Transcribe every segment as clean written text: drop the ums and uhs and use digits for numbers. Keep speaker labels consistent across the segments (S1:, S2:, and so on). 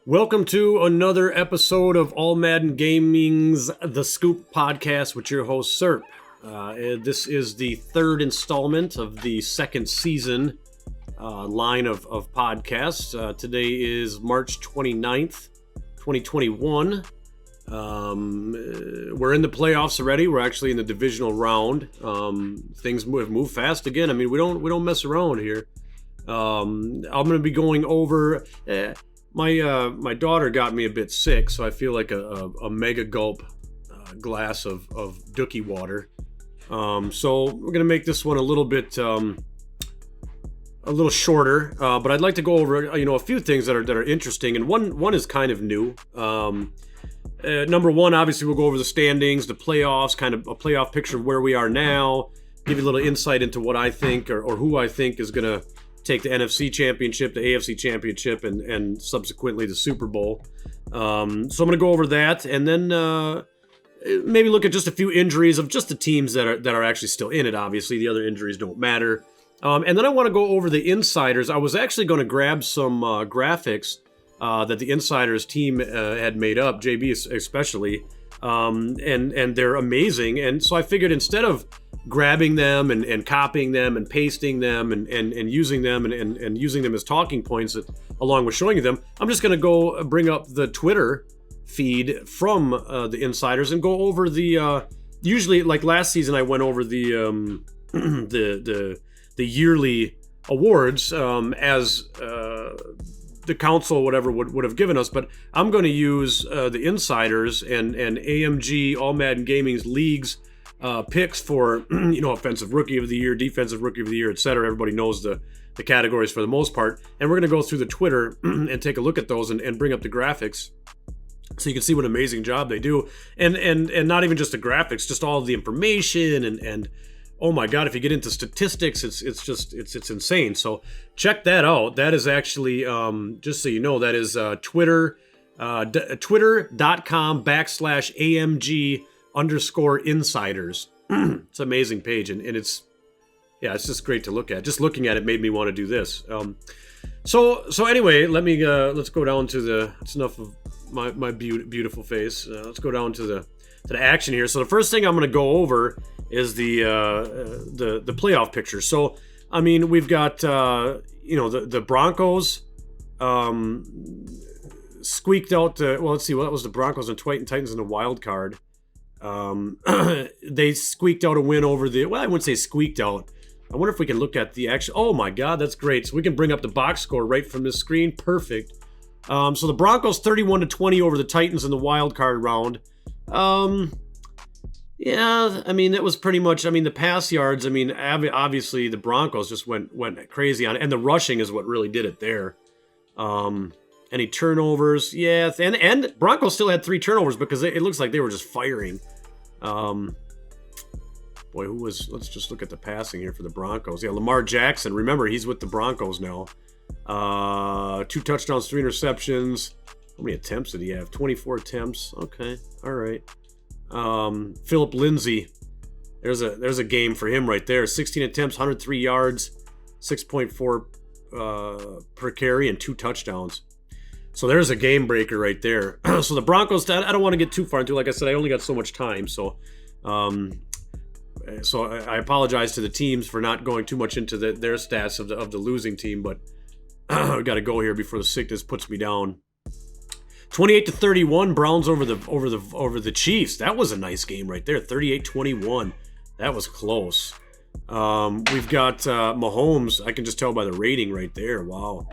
S1: Welcome to another episode of All Madden Gaming's The Scoop podcast with your host, Serp. This is the third installment of the second season line of podcasts. Today is March 29th, 2021. We're in the playoffs already. We're actually in the divisional round. Things have moved fast again. I mean, we don't mess around here. I'm going to be going over... My daughter got me a bit sick, so I feel like a mega gulp glass of Dookie water. So we're gonna make this one a little bit a little shorter, but I'd like to go over a few things that are interesting, and one is kind of new. Number one, obviously, we'll go over the standings, the playoffs, kind of a playoff picture of where we are now. Give you a little insight into what I think or who I think is gonna take the NFC Championship, the AFC Championship, and subsequently the Super Bowl. So I'm going to go over that, and then maybe look at just a few injuries of just the teams that are actually still in it. Obviously, the other injuries don't matter. And then I want to go over the Insiders. I was actually going to grab some graphics that the Insiders team had made up, JB especially, and they're amazing. And so I figured instead of grabbing them and copying them and pasting them and using them and using them as talking points along with showing you them, I'm just going to go bring up the Twitter feed from the Insiders and go over the usually, like last season, I went over the yearly awards as the council or whatever would have given us, but I'm going to use the Insiders and AMG All Madden Gaming's leagues picks for offensive rookie of the year, defensive rookie of the year, etc. Everybody knows the categories for the most part, and we're going to go through the Twitter and take a look at those and bring up the graphics so you can see what an amazing job they do, and not even just the graphics, just all of the information and oh my god, if you get into statistics, it's insane. So check that out. That is actually just so you know, that is twitter.com/AMG_insiders. It's an amazing page, and it's just great to look at. Just looking at it made me want to do this. So anyway, let's go down to it's enough of my beautiful face. Let's go down to the action here. So the first thing I'm going to go over is the playoff picture. So I mean, we've got the Broncos squeaked out. Let's see, what was the Broncos and Titans in the wild card? They squeaked out a win over I wouldn't say squeaked out. I wonder if we can look at the actual. Oh my god, that's great. So we can bring up the box score right from this screen. Perfect. So the Broncos 31-20 over the Titans in the wild card round. Yeah, I mean, that was pretty much, the pass yards, obviously the Broncos just went crazy on it, and the rushing is what really did it there. Any turnovers? Yeah, and Broncos still had 3 turnovers because it looks like they were just firing. Let's just look at the passing here for the Broncos. Yeah, Lamar Jackson, remember, he's with the Broncos now. 2 touchdowns, 3 interceptions. How many attempts did he have? 24 attempts. Okay, all right. Philip Lindsay, there's a game for him right there. 16 attempts, 103 yards, 6.4 per carry, and 2 touchdowns. So there's a game breaker right there. So the Broncos, I don't want to get too far into it. Like I said, I only got so much time. So I apologize to the teams for not going too much into their stats of the losing team, but I got to go here before the sickness puts me down. 28-31, Browns over the Chiefs. That was a nice game right there. 38-21. That was close. We've got Mahomes. I can just tell by the rating right there. Wow.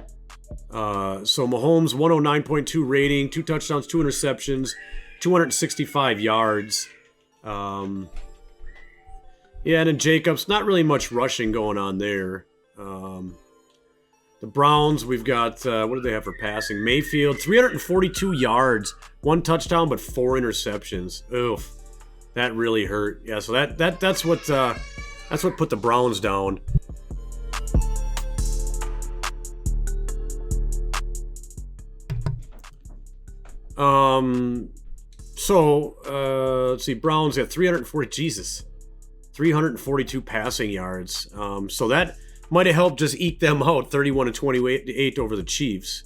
S1: So Mahomes, 109.2 rating, 2 touchdowns, 2 interceptions, 265 yards. And then Jacobs, not really much rushing going on there. The Browns, we've got, what do they have for passing? Mayfield, 342 yards, 1 touchdown, but 4 interceptions. Oof, that really hurt. Yeah, so that's what put the Browns down. Let's see, Browns got 342 passing yards. So that might have helped just eke them out 31-28 over the Chiefs.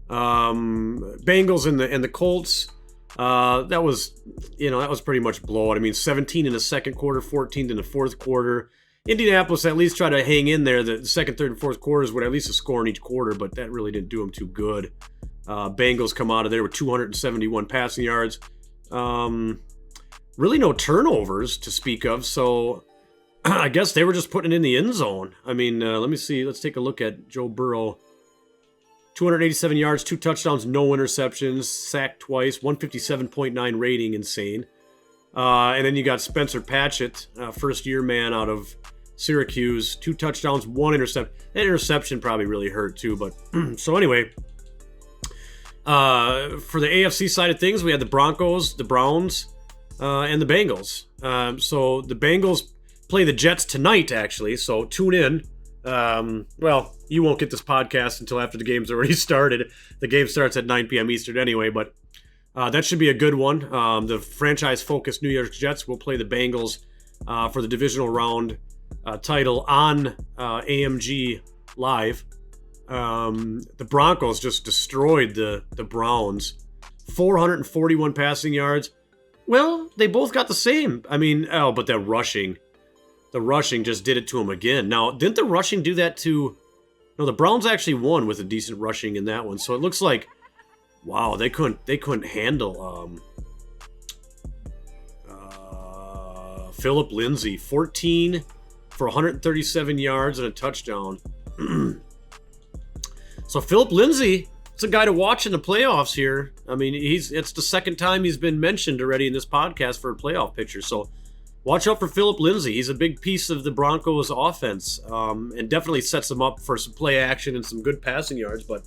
S1: Bengals and the Colts, that was pretty much blowout. I mean, 17 in the second quarter, 14 in the fourth quarter. Indianapolis at least tried to hang in there. The second, third, and fourth quarters would at least a score in each quarter, but that really didn't do them too good. Bengals come out of there with 271 passing yards. Really no turnovers to speak of, so I guess they were just putting it in the end zone. I mean, let me see. Let's take a look at Joe Burrow. 287 yards, 2 touchdowns, no interceptions, sacked twice, 157.9 rating, insane. And then you got Spencer Patchett, first-year man out of Syracuse, 2 touchdowns, 1 interception. That interception probably really hurt too, but so anyway. For the AFC side of things, we had the Broncos, the Browns, and the Bengals. So the Bengals play the Jets tonight, actually, so tune in. Well, you won't get this podcast until after the game's already started. The game starts at 9 p.m. Eastern anyway, but that should be a good one. The franchise-focused New York Jets will play the Bengals for the divisional round title on AMG Live. The Broncos just destroyed the Browns. 441 passing yards. Well, they both got the same. I mean, but the rushing just did it to them again. Now, didn't the rushing do that to... No, the Browns actually won with a decent rushing in that one. So it looks like, wow, they couldn't handle Philip Lindsay. 14 for 137 yards and a touchdown. So Philip Lindsay, it's a guy to watch in the playoffs here. I mean, it's the second time he's been mentioned already in this podcast for a playoff picture. So watch out for Philip Lindsay. He's a big piece of the Broncos offense, and definitely sets them up for some play action and some good passing yards. But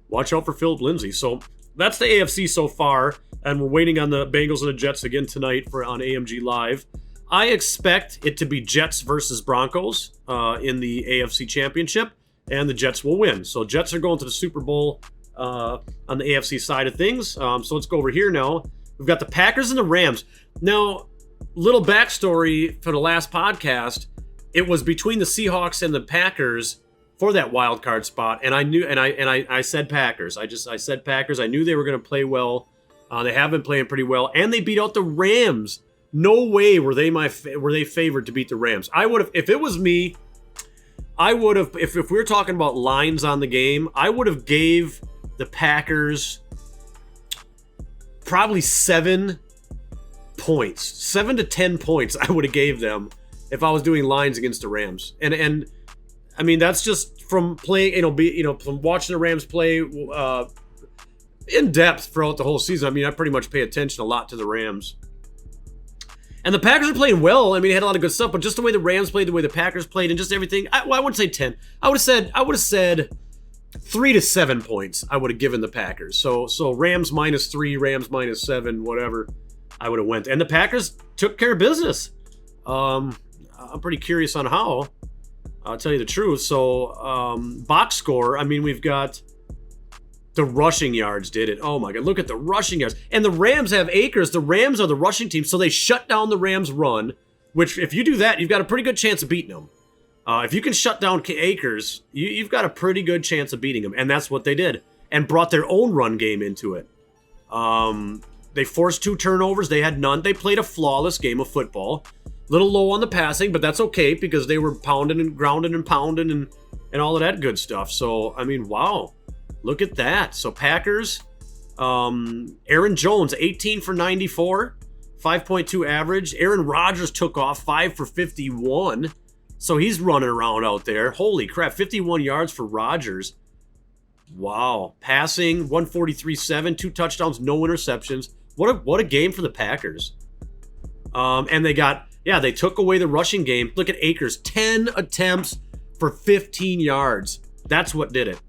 S1: watch out for Philip Lindsay. So that's the AFC so far, and we're waiting on the Bengals and the Jets again tonight on AMG Live. I expect it to be Jets versus Broncos in the AFC Championship, and the Jets will win. So Jets are going to the Super Bowl on the AFC side of things. So let's go over here now. We've got the Packers and the Rams. Now, little backstory for the last podcast. It was between the Seahawks and the Packers for that wild card spot, and I knew, and I said Packers. I said Packers. I knew they were going to play well. They have been playing pretty well, and they beat out the Rams. No way were they favored to beat the Rams. I would have, if it was me, I would have, if we were talking about lines on the game, I would have gave the Packers probably 7 points, 7 to 10 points. I would have gave them if I was doing lines against the Rams. And I mean, that's just from playing, from watching the Rams play in depth throughout the whole season. I mean, I pretty much pay attention a lot to the Rams. And the Packers are playing well. I mean, they had a lot of good stuff, but just the way the Rams played, the way the Packers played, and just everything. I wouldn't say 10. I would have said 3 to 7 points. I would have given the Packers. So Rams -3, Rams -7, whatever. I would have went. And the Packers took care of business. I'm pretty curious on how. I'll tell you the truth. So box score. I mean, we've got. The rushing yards did it. Oh my God, look at the rushing yards. And the Rams have Akers. The Rams are the rushing team, so they shut down the Rams' run, which if you do that, you've got a pretty good chance of beating them. If you can shut down Akers, you've got a pretty good chance of beating them, and that's what they did, and brought their own run game into it. They forced 2 turnovers. They had none. They played a flawless game of football. Little low on the passing, but that's okay because they were pounding and grounding and pounding and all of that good stuff. So, I mean, wow. Look at that. So Packers, Aaron Jones, 18 for 94, 5.2 average. Aaron Rodgers took off 5 for 51. So he's running around out there. Holy crap, 51 yards for Rodgers. Wow. Passing, 143.7, 2 touchdowns, no interceptions. What a game for the Packers. And they took away the rushing game. Look at Akers, 10 attempts for 15 yards. That's what did it.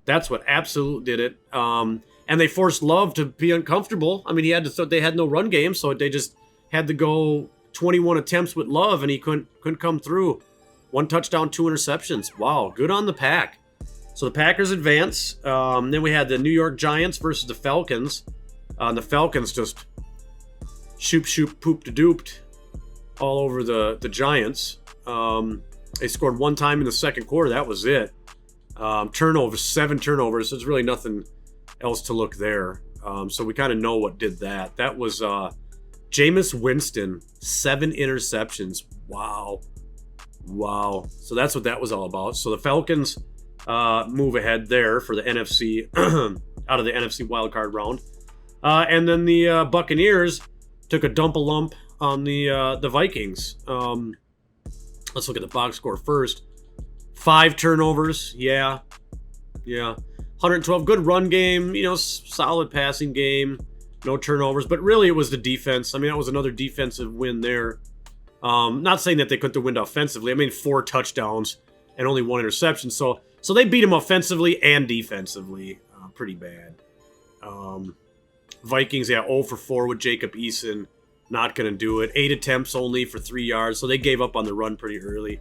S1: That's what absolutely did it. And they forced Love to be uncomfortable. I mean, they had no run game, so they just had to go 21 attempts with Love, and he couldn't come through. 1 touchdown, 2 interceptions. Wow, good on the Pack. So the Packers advance. Then we had the New York Giants versus the Falcons. The Falcons just shoop, poop-de-dooped all over the Giants. They scored one time in the second quarter. That was it. Turnovers, 7 turnovers. There's really nothing else to look there. So we kind of know what did that. That was Jameis Winston, 7 interceptions. Wow. So that's what that was all about. So the Falcons move ahead there for the NFC, out of the NFC wildcard round. And then the Buccaneers took a dump-a-lump on the Vikings. Let's look at the box score first. 5 turnovers. Yeah. 112. Good run game. Solid passing game. No turnovers. But really, it was the defense. I mean, that was another defensive win there. Not saying that they couldn't win offensively. I mean, 4 touchdowns and only 1 interception. So they beat them offensively and defensively. Pretty bad. Vikings, 0 for 4 with Jacob Eason. Not going to do it. 8 attempts only for 3 yards. So they gave up on the run pretty early.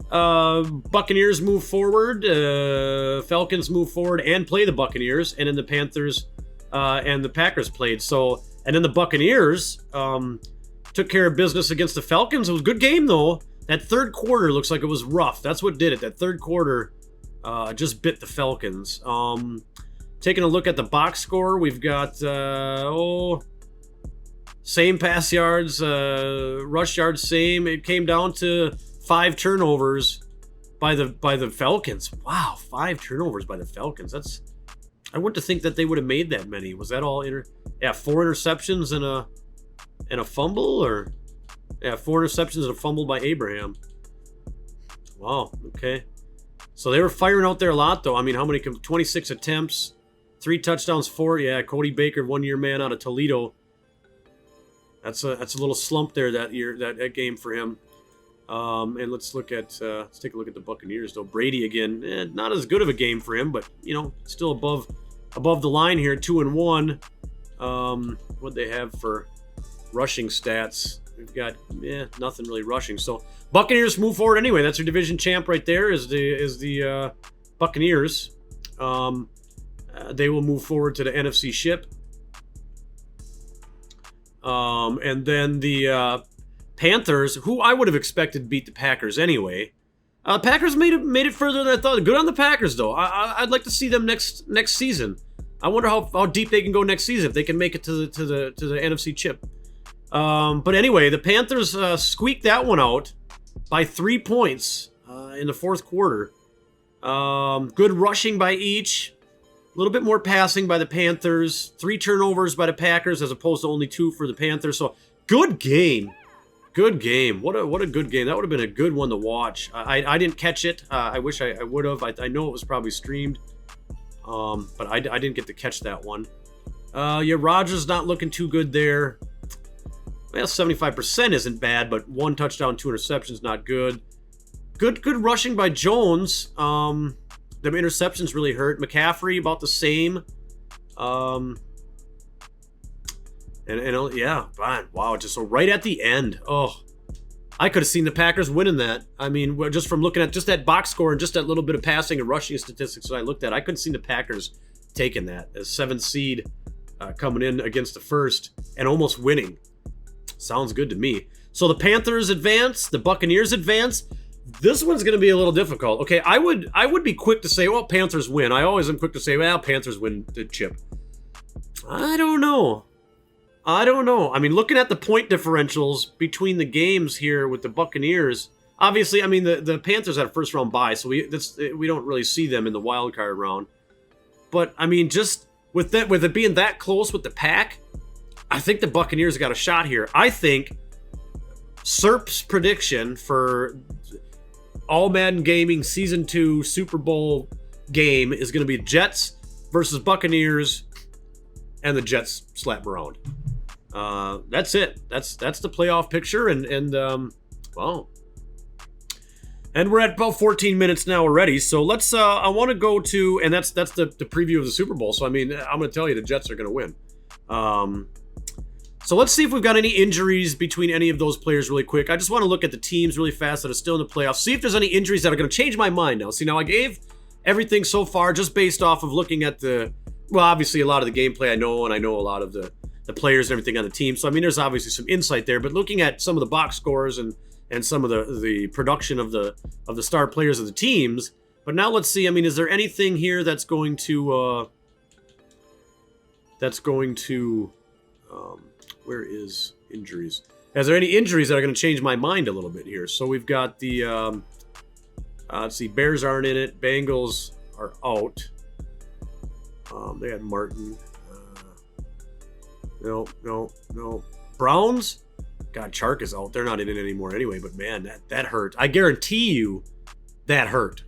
S1: Buccaneers move forward. Falcons move forward and play the Buccaneers. And then the Panthers and the Packers played. And then the Buccaneers took care of business against the Falcons. It was a good game, though. That third quarter looks like it was rough. That's what did it. That third quarter just bit the Falcons. Taking a look at the box score, we've got same pass yards, rush yards, same. It came down to 5 turnovers by the Falcons. Wow, 5 turnovers by the Falcons. I wouldn't think that they would have made that many. Was that all 4 interceptions and a fumble, or 4 interceptions and a fumble by Abraham. Wow, okay. So they were firing out there a lot, though. I mean, how many? 26 attempts, 3 touchdowns, 4. Yeah, Cody Baker, 1-year man out of Toledo. That's a little slump there that year, that game for him. And let's take a look at the Buccaneers, though. Brady again, not as good of a game for him, but still above the line here, 2-1. What they have for rushing stats? We've got nothing really rushing. So Buccaneers move forward anyway. That's your division champ right there. Is the Buccaneers. They will move forward to the NFC ship. And then the Panthers, who I would have expected beat the Packers anyway. Packers made it further than I thought. Good on the Packers, though. I'd like to see them next season. I wonder how deep they can go next season if they can make it to the NFC chip. But anyway, the Panthers squeaked that one out by 3 points in the fourth quarter. Good rushing by each. A little bit more passing by the Panthers. 3 turnovers by the Packers as opposed to only 2 for the Panthers. So good game. Good game. What a good game. That would have been a good one to watch. I didn't catch it. I wish I would have. I know it was probably streamed. But I didn't get to catch that one. Rodgers not looking too good there. Well, 75% isn't bad, but 1 touchdown, 2 interceptions, not good. Good Rushing by Jones. Them interceptions really hurt. McCaffrey about the same. Fine. Wow, just so right at the end. Oh, I could have seen the Packers winning that. I mean, just from looking at just that box score and just that little bit of passing and rushing statistics that I looked at, I couldn't see the Packers taking that as 7th seed coming in against the first and almost winning. Sounds good to me. So the Panthers advance, the Buccaneers advance. This one's going to be a little difficult. Okay, I would be quick to say, well, Panthers win. I always am quick to say, well, Panthers win the chip. I don't know. I mean, looking at the point differentials between the games here with the Buccaneers, obviously, I mean, the Panthers had a first-round bye, so we don't really see them in the wild card round. But, I mean, just with it being that close with the Pack, I think the Buccaneers got a shot here. I think Serp's prediction for All Madden Gaming Season 2 Super Bowl game is going to be Jets versus Buccaneers, and the Jets slap around. That's it. That's the playoff picture, and we're at about 14 minutes now already. So let's. I want to go to, and that's the preview of the Super Bowl. So I mean, I'm going to tell you the Jets are going to win. So let's see if we've got any injuries between any of those players really quick. I just want to look at the teams really fast that are still in the playoffs. See if there's any injuries that are going to change my mind now. See, now I gave everything so far just based off of looking at obviously a lot of the gameplay I know, and I know a lot of the players and everything on the team. So, I mean, there's obviously some insight there. But looking at some of the box scores and and some of the production of the star players of the teams. But now let's see. I mean, is there anything here that's going to where is injuries? Is there any injuries that are going to change my mind a little bit here? So we've got the let's see, Bears aren't in it. Bengals are out. They had Martin. No. Browns? God, Chark is out. They're not in it anymore anyway, but man, that hurt. I guarantee you that hurt.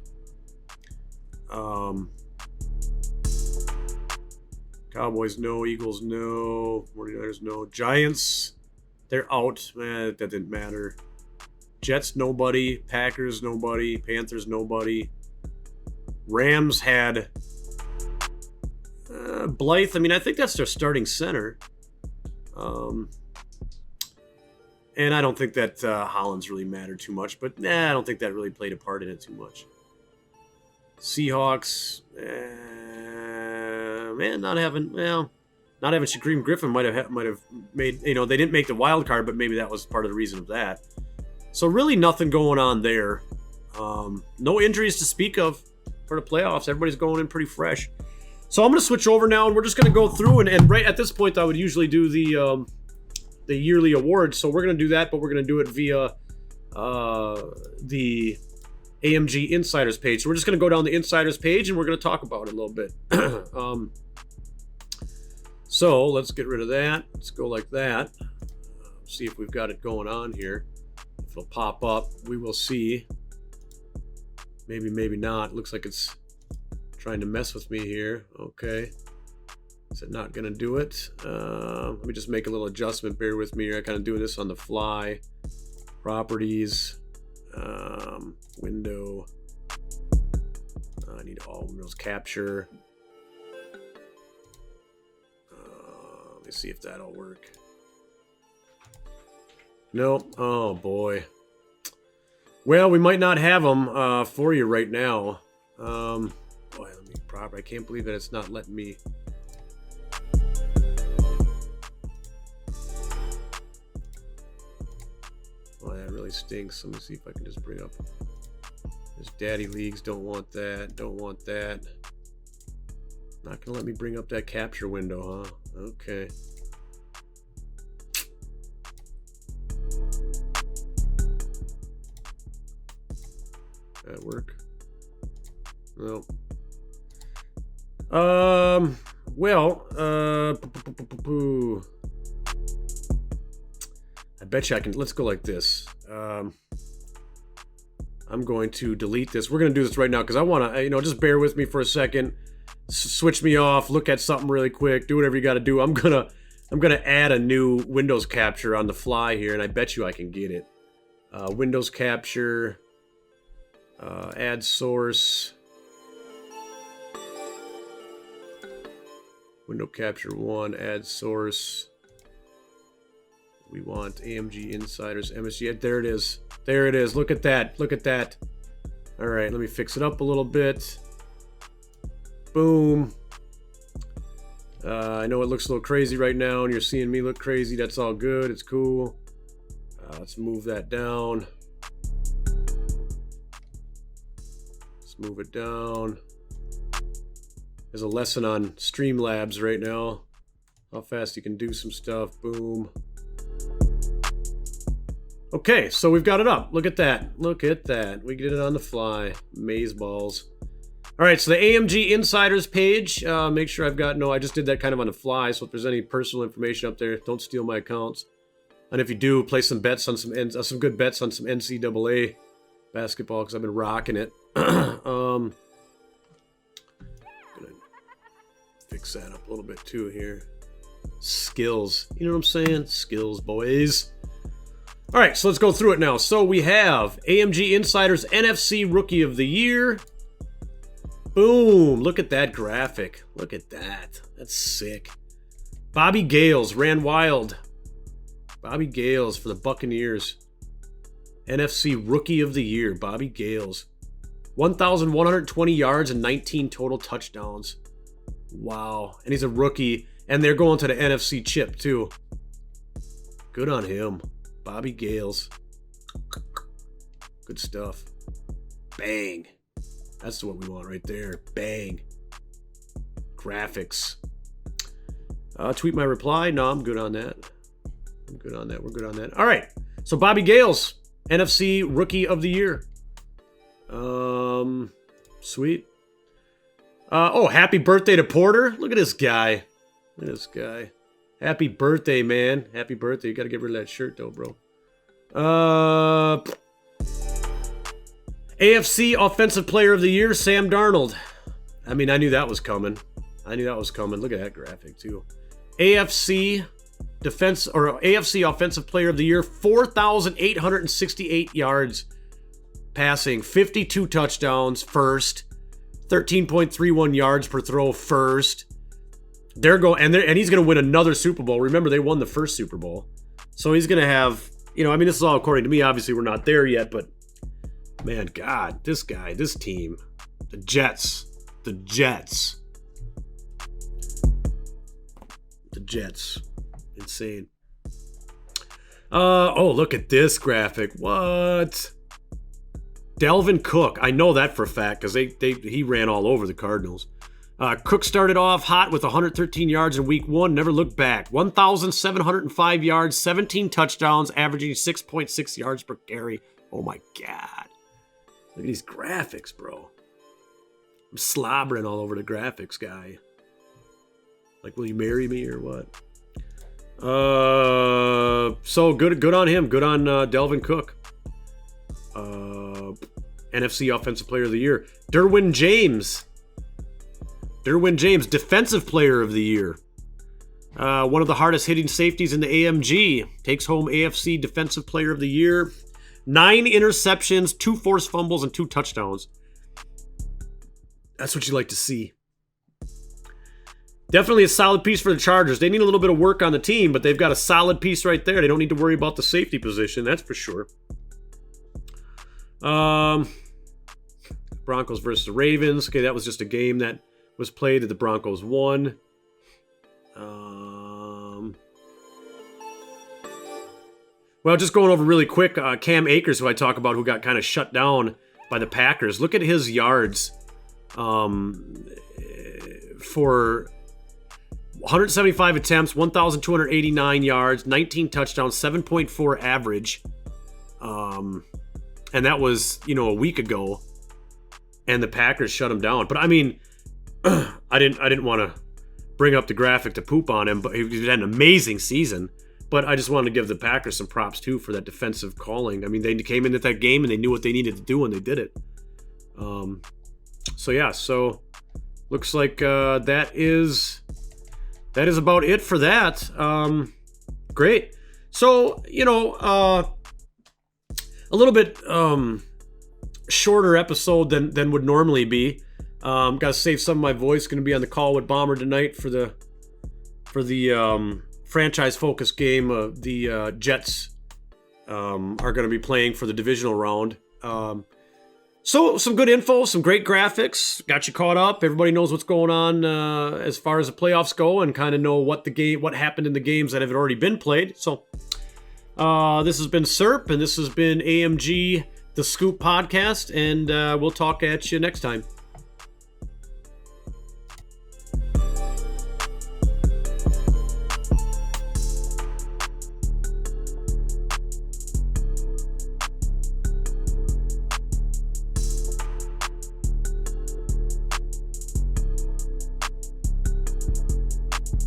S1: Cowboys, no. Eagles, no. 49ers, no. Giants, they're out. Man, that didn't matter. Jets, nobody. Packers, nobody. Panthers, nobody. Rams had Blythe. I mean, I think that's their starting center. And I don't think that Hollins really mattered too much, but I don't think that really played a part in it too much. Seahawks, man, not having Shaquem Griffin might have made, they didn't make the wild card, but maybe that was part of the reason of that. So really nothing going on there. No injuries to speak of for the playoffs. Everybody's going in pretty fresh. So I'm going to switch over now, and we're just going to go through, and right at this point, I would usually do the yearly awards. So we're going to do that, but we're going to do it via the AMG Insiders page. So we're just going to go down the Insiders page, and we're going to talk about it a little bit. So let's get rid of that. Let's go like that. See if we've got it going on here. If it'll pop up, we will see. Maybe, maybe not. Looks like it's trying to mess with me here. Okay. Is it not going to do it? Let me just make a little adjustment. Bear with me here. I'm kind of doing this on the fly. Properties. Window. I need all windows capture. Let me see if that'll work. Nope. Oh, boy. Well, we might not have them for you right now. Boy, let me I can't believe that it's not letting me. Oh, that really stinks. Let me see if I can just bring up this Daddy Leagues. Don't want that. Don't want that. Not gonna let me bring up that capture window, huh? Okay. That work? No. Well, I bet you I can. Let's go like this. I'm going to delete this. We're going to do this right now because I want to, just bear with me for a second. Switch me off. Look at something really quick. Do whatever you got to do. I'm gonna add a new Windows capture on the fly here, and I bet you I can get it. Windows capture. Add source. Window capture 1. Add source. We want AMG Insiders, MSG. There it is. There it is. Look at that. Look at that. All right, let me fix it up a little bit. Boom. I know it looks a little crazy right now, and you're seeing me look crazy. That's all good. It's cool. Let's move that down. Let's move it down. There's a lesson on Streamlabs right now. How fast you can do some stuff. Boom. Okay, so we've got it up. Look at that. Look at that. We did it on the fly. Maze balls. All right, so the AMG Insiders page. Make sure I've got... No, I just did that kind of on the fly, so if there's any personal information up there, don't steal my accounts. And if you do, place some bets on some good bets on some NCAA basketball, because I've been rocking it. Gonna fix that up a little bit too here. Skills. You know what I'm saying? Skills, boys. All right, so let's go through it now. So we have AMG Insiders NFC Rookie of the Year. Boom. Look at that graphic. Look at that. That's sick. Bobby Gales ran wild. Bobby Gales for the Buccaneers. NFC Rookie of the Year. Bobby Gales. 1,120 yards and 19 total touchdowns. Wow. And he's a rookie. And they're going to the NFC chip, too. Good on him. Bobby Gales. Good stuff. Bang. That's what we want right there. Bang. Graphics. Tweet my reply. No, I'm good on that. We're good on that. All right. So Bobby Gales, NFC Rookie of the Year. Sweet. Happy birthday to Porter. Look at this guy. Happy birthday, man. Happy birthday. You got to get rid of that shirt, though, bro. AFC Offensive Player of the Year, Sam Darnold. I mean, I knew that was coming. Look at that graphic, too. AFC Offensive Player of the Year, 4,868 yards passing, 52 touchdowns, first, 13.31 yards per throw, first. And he's going to win another Super Bowl. Remember, they won the first Super Bowl. So he's going to have, this is all according to me. Obviously, we're not there yet, but man, God, this guy, this team, the Jets. Insane. Look at this graphic. What? Dalvin Cook. I know that for a fact because he ran all over the Cardinals. Cook started off hot with 113 yards in week 1, never looked back. 1,705 yards, 17 touchdowns, averaging 6.6 yards per carry. Oh my God. Look at these graphics, bro. I'm slobbering all over the graphics, guy. Like, will you marry me or what? So good on him. Good on Dalvin Cook. NFC Offensive Player of the Year. Derwin James, Defensive Player of the Year. One of the hardest hitting safeties in the AMG. Takes home AFC Defensive Player of the Year. 9 interceptions, 2 forced fumbles, and 2 touchdowns. That's what you like to see. Definitely a solid piece for the Chargers. They need a little bit of work on the team, but they've got a solid piece right there. They don't need to worry about the safety position, that's for sure. Broncos versus the Ravens. Okay, that was just a game that was played that the Broncos won. Well, just going over really quick, Cam Akers, who I talk about, who got kind of shut down by the Packers. Look at his yards for 175 attempts, 1,289 yards, 19 touchdowns, 7.4 average. And that was, a week ago. And the Packers shut him down. But I mean, I didn't want to bring up the graphic to poop on him, but he had an amazing season. But I just wanted to give the Packers some props too for that defensive calling. I mean, they came into that game and they knew what they needed to do and they did it. So looks like that is about it for that. Great. So, a little bit shorter episode than would normally be. Got to save some of my voice. Going to be on the call with Bomber tonight for the franchise focus game. The Jets are going to be playing for the divisional round. So some good info, some great graphics, got you caught up. Everybody knows what's going on as far as the playoffs go, and kind of know what happened in the games that have already been played. So this has been Serp, and this has been AMG The Scoop Podcast, and we'll talk at you next time.